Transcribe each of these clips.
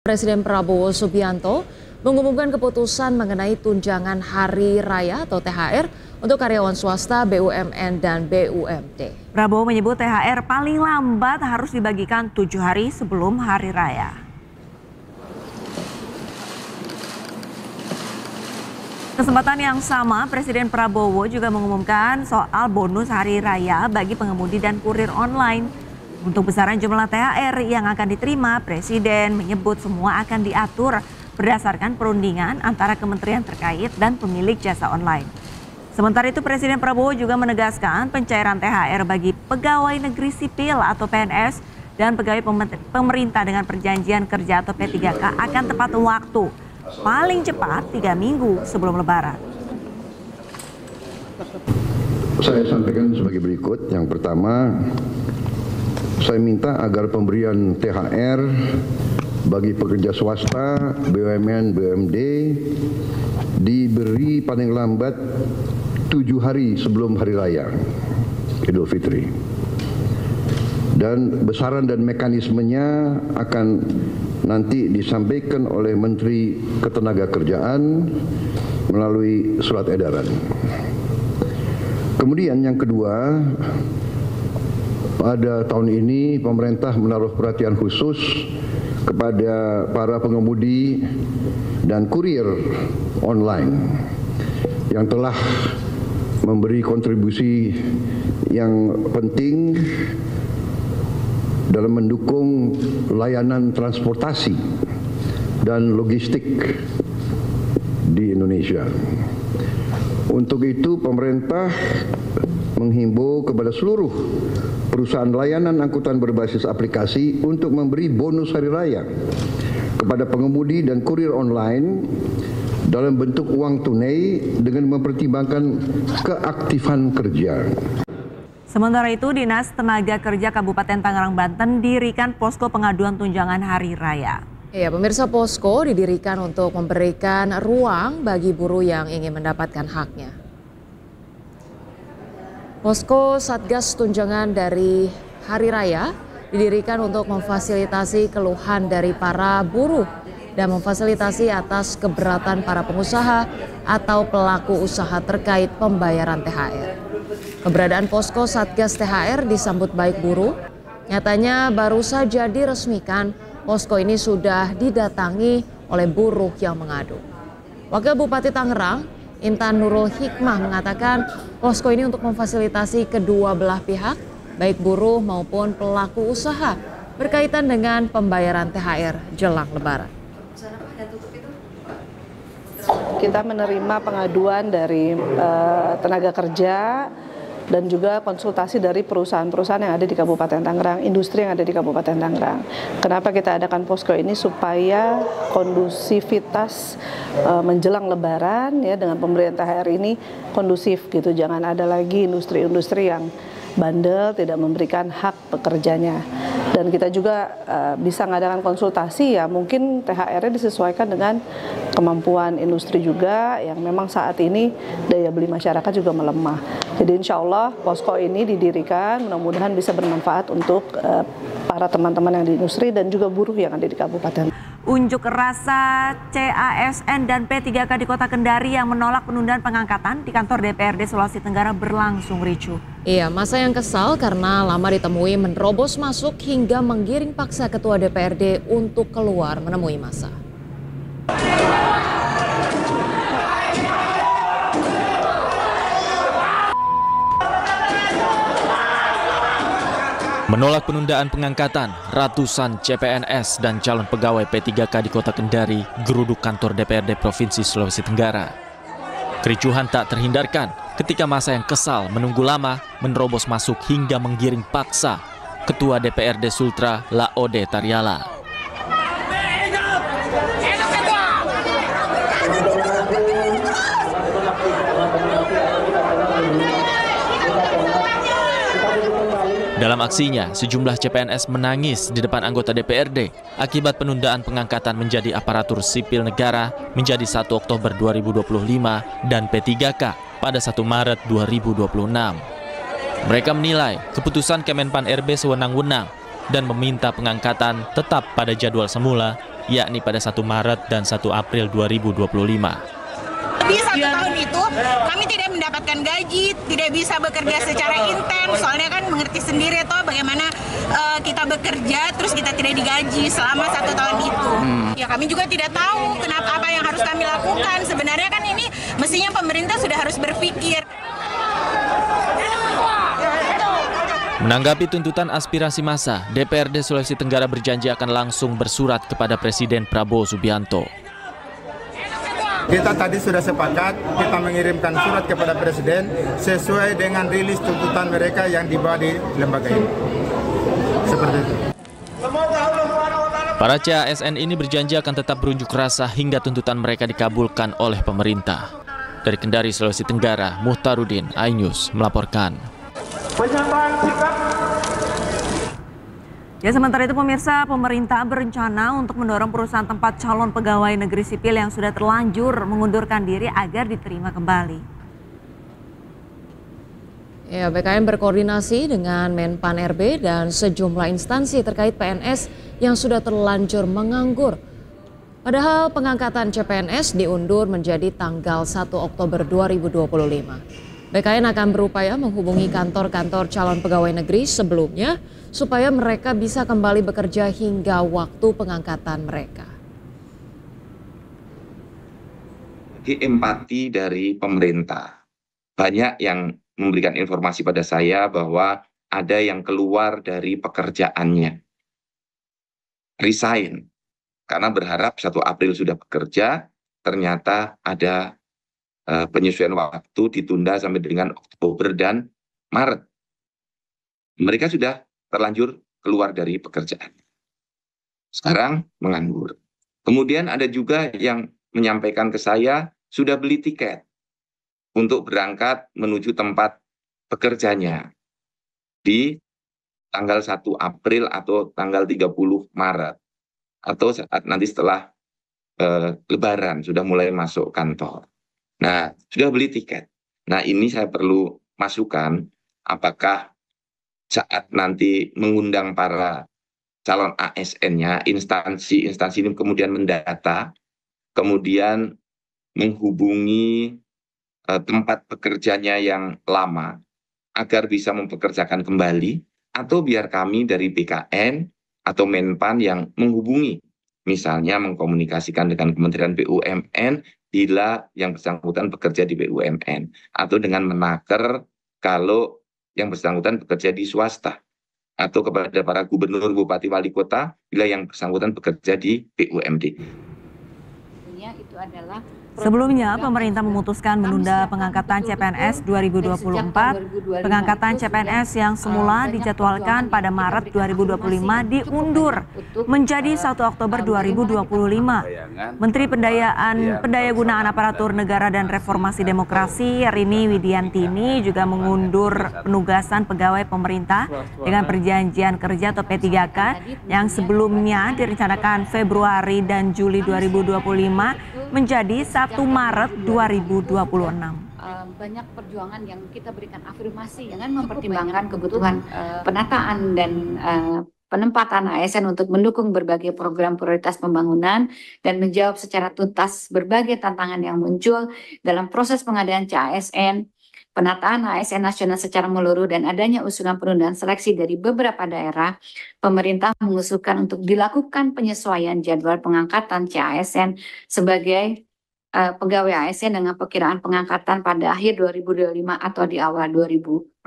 Presiden Prabowo Subianto mengumumkan keputusan mengenai tunjangan hari raya atau THR untuk karyawan swasta, BUMN, dan BUMD. Prabowo menyebut THR paling lambat harus dibagikan 7 hari sebelum hari raya. Kesempatan yang sama, Presiden Prabowo juga mengumumkan soal bonus hari raya bagi pengemudi dan kurir online. Untuk besaran jumlah THR yang akan diterima, Presiden menyebut semua akan diatur berdasarkan perundingan antara kementerian terkait dan pemilik jasa online. Sementara itu, Presiden Prabowo juga menegaskan pencairan THR bagi pegawai negeri sipil atau PNS dan pegawai pemerintah dengan perjanjian kerja atau P3K akan tepat waktu, paling cepat 3 minggu sebelum Lebaran. Saya sampaikan sebagai berikut. Yang pertama, saya minta agar pemberian THR bagi pekerja swasta, BUMN, BUMD diberi paling lambat 7 hari sebelum Hari Raya Idul Fitri. Dan besaran dan mekanismenya akan nanti disampaikan oleh Menteri Ketenagakerjaan melalui surat edaran. Kemudian yang kedua, pada tahun ini pemerintah menaruh perhatian khusus kepada para pengemudi dan kurir online yang telah memberi kontribusi yang penting dalam mendukung layanan transportasi dan logistik di Indonesia. Untuk itu pemerintah menghimbau kepada seluruh perusahaan layanan angkutan berbasis aplikasi untuk memberi bonus hari raya kepada pengemudi dan kurir online dalam bentuk uang tunai dengan mempertimbangkan keaktifan kerja. Sementara itu, Dinas Tenaga Kerja Kabupaten Tangerang, Banten dirikan posko pengaduan tunjangan hari raya. Ya, pemirsa, posko didirikan untuk memberikan ruang bagi buruh yang ingin mendapatkan haknya. Posko Satgas Tunjangan dari Hari Raya didirikan untuk memfasilitasi keluhan dari para buruh dan memfasilitasi atas keberatan para pengusaha atau pelaku usaha terkait pembayaran THR. Keberadaan posko Satgas THR disambut baik buruh. Nyatanya baru saja diresmikan, posko ini sudah didatangi oleh buruh yang mengadu. Wakil Bupati Tangerang, Intan Nurul Hikmah, mengatakan posko ini untuk memfasilitasi kedua belah pihak, baik buruh maupun pelaku usaha, berkaitan dengan pembayaran THR jelang Lebaran. Kita menerima pengaduan dari tenaga kerja dan juga konsultasi dari perusahaan-perusahaan yang ada di Kabupaten Tangerang, industri yang ada di Kabupaten Tangerang. Kenapa kita adakan posko ini? Supaya kondusivitas menjelang Lebaran ya dengan pemberian THR ini kondusif gitu. Jangan ada lagi industri-industri yang bandel, tidak memberikan hak pekerjanya. Dan kita juga bisa mengadakan konsultasi ya, mungkin THR-nya disesuaikan dengan kemampuan industri juga yang memang saat ini daya beli masyarakat juga melemah. Jadi insya Allah posko ini didirikan, mudah-mudahan bisa bermanfaat untuk para teman-teman yang di industri dan juga buruh yang ada di kabupaten. Unjuk rasa CASN dan P3K di Kota Kendari yang menolak penundaan pengangkatan di kantor DPRD Sulawesi Tenggara berlangsung ricuh. Iya, masa yang kesal karena lama ditemui menerobos masuk hingga menggiring paksa Ketua DPRD untuk keluar menemui massa. Menolak penundaan pengangkatan, ratusan CPNS dan calon pegawai P3K di Kota Kendari geruduk kantor DPRD Provinsi Sulawesi Tenggara. Kericuhan tak terhindarkan ketika massa yang kesal menunggu lama menerobos masuk hingga menggiring paksa Ketua DPRD Sultra Laode Tariala. Dalam aksinya, sejumlah CPNS menangis di depan anggota DPRD akibat penundaan pengangkatan menjadi aparatur sipil negara menjadi 1 Oktober 2025 dan P3K pada 1 Maret 2026. Mereka menilai keputusan Kemenpan RB sewenang-wenang dan meminta pengangkatan tetap pada jadwal semula yakni pada 1 Maret dan 1 April 2025. Di 1 tahun itu kami tidak mendapatkan gaji, tidak bisa bekerja secara intens, soalnya kan mengerti sendiri toh bagaimana kita bekerja terus kita tidak digaji selama 1 tahun itu. Ya kami juga tidak tahu kenapa apa yang harus kami lakukan. Sebenarnya kan ini mestinya pemerintah sudah harus berpikir. Menanggapi tuntutan aspirasi massa, DPRD Sulawesi Tenggara berjanji akan langsung bersurat kepada Presiden Prabowo Subianto. Kita tadi sudah sepakat, kita mengirimkan surat kepada Presiden sesuai dengan rilis tuntutan mereka yang dibawa di lembaga ini. Seperti itu. Para CASN ini berjanji akan tetap berunjuk rasa hingga tuntutan mereka dikabulkan oleh pemerintah. Dari Kendari, Sulawesi Tenggara, Muhtarudin, iNews melaporkan. Ya, sementara itu pemirsa, pemerintah berencana untuk mendorong perusahaan tempat calon pegawai negeri sipil yang sudah terlanjur mengundurkan diri agar diterima kembali. Ya, BKN berkoordinasi dengan Menpan RB dan sejumlah instansi terkait PNS yang sudah terlanjur menganggur. Padahal pengangkatan CPNS diundur menjadi tanggal 1 Oktober 2025. BKN akan berupaya menghubungi kantor-kantor calon pegawai negeri sebelumnya supaya mereka bisa kembali bekerja hingga waktu pengangkatan mereka. Empati dari pemerintah. Banyak yang memberikan informasi pada saya bahwa ada yang keluar dari pekerjaannya. Resign. Karena berharap 1 April sudah bekerja, ternyata ada penyesuaian waktu ditunda sampai dengan Oktober dan Maret. Mereka sudah terlanjur keluar dari pekerjaan. Sekarang menganggur. Kemudian ada juga yang menyampaikan ke saya sudah beli tiket untuk berangkat menuju tempat pekerjanya di tanggal 1 April atau tanggal 30 Maret. Atau saat nanti setelah Lebaran sudah mulai masuk kantor. Nah, sudah beli tiket. Nah, ini saya perlu masukan apakah saat nanti mengundang para calon ASN-nya, instansi ini kemudian mendata, kemudian menghubungi tempat pekerjanya yang lama agar bisa mempekerjakan kembali, atau biar kami dari BKN atau Menpan yang menghubungi, misalnya mengkomunikasikan dengan Kementerian BUMN bila yang bersangkutan bekerja di BUMN, atau dengan Menaker kalau yang bersangkutan bekerja di swasta, atau kepada para gubernur, bupati, wali kota bila yang bersangkutan bekerja di BUMD. Sebelumnya, pemerintah memutuskan menunda pengangkatan CPNS 2024. Pengangkatan CPNS yang semula dijadwalkan pada Maret 2025 diundur menjadi 1 Oktober 2025. Menteri Pendayagunaan Aparatur Negara dan Reformasi Demokrasi Rini Widiantini juga mengundur penugasan pegawai pemerintah dengan perjanjian kerja atau P3K yang sebelumnya direncanakan Februari dan Juli 2025 menjadi 1 Maret 2026. Banyak perjuangan yang kita berikan afirmasi dengan mempertimbangkan kebutuhan penataan dan penempatan ASN untuk mendukung berbagai program prioritas pembangunan dan menjawab secara tuntas berbagai tantangan yang muncul dalam proses pengadaan CASN, penataan ASN nasional secara menyeluruh, dan adanya usulan penundaan seleksi dari beberapa daerah. Pemerintah mengusulkan untuk dilakukan penyesuaian jadwal pengangkatan CASN sebagai pegawai ASN dengan perkiraan pengangkatan pada akhir 2025 atau di awal 2026.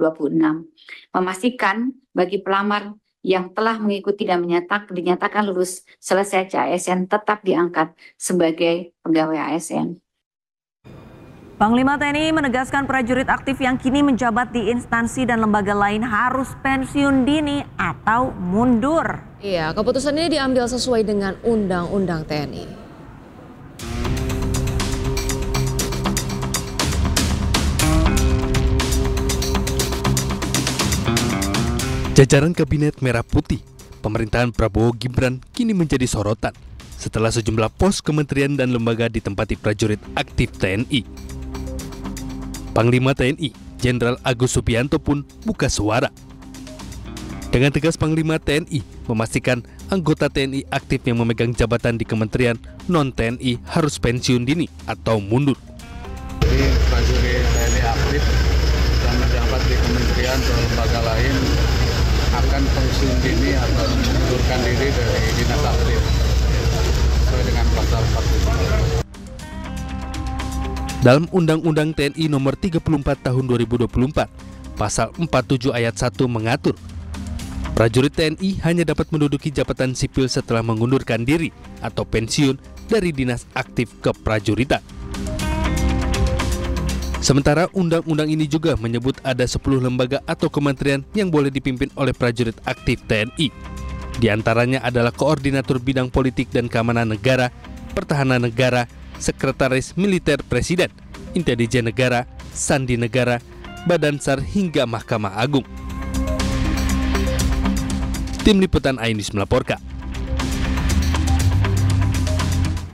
Memastikan bagi pelamar yang telah mengikuti dan dinyatakan lulus selesai CASN tetap diangkat sebagai pegawai ASN. Panglima TNI menegaskan prajurit aktif yang kini menjabat di instansi dan lembaga lain harus pensiun dini atau mundur. Iya, keputusan ini diambil sesuai dengan Undang-Undang TNI. Jajaran Kabinet Merah Putih, pemerintahan Prabowo Gibran kini menjadi sorotan setelah sejumlah pos kementerian dan lembaga ditempati prajurit aktif TNI. Panglima TNI, Jenderal Agus Subianto pun buka suara. Dengan tegas Panglima TNI memastikan anggota TNI aktif yang memegang jabatan di kementerian non-TNI harus pensiun dini atau mundur. Jadi prajurit TNI aktif dan menjabat di kementerian atau lembaga lain akan pensiun dini atau mengundurkan diri dari dinas aktif sesuai dengan pasal 47. Dalam Undang-Undang TNI Nomor 34 Tahun 2024, Pasal 47 Ayat 1 mengatur, prajurit TNI hanya dapat menduduki jabatan sipil setelah mengundurkan diri atau pensiun dari dinas aktif keprajuritan. Sementara undang-undang ini juga menyebut ada 10 lembaga atau kementerian yang boleh dipimpin oleh prajurit aktif TNI. Di antaranya adalah Koordinator Bidang Politik dan Keamanan Negara, Pertahanan Negara, Sekretaris Militer Presiden, Intelijen Negara, Sandi Negara, Badan SAR hingga Mahkamah Agung. Tim Liputan iNews melaporkan.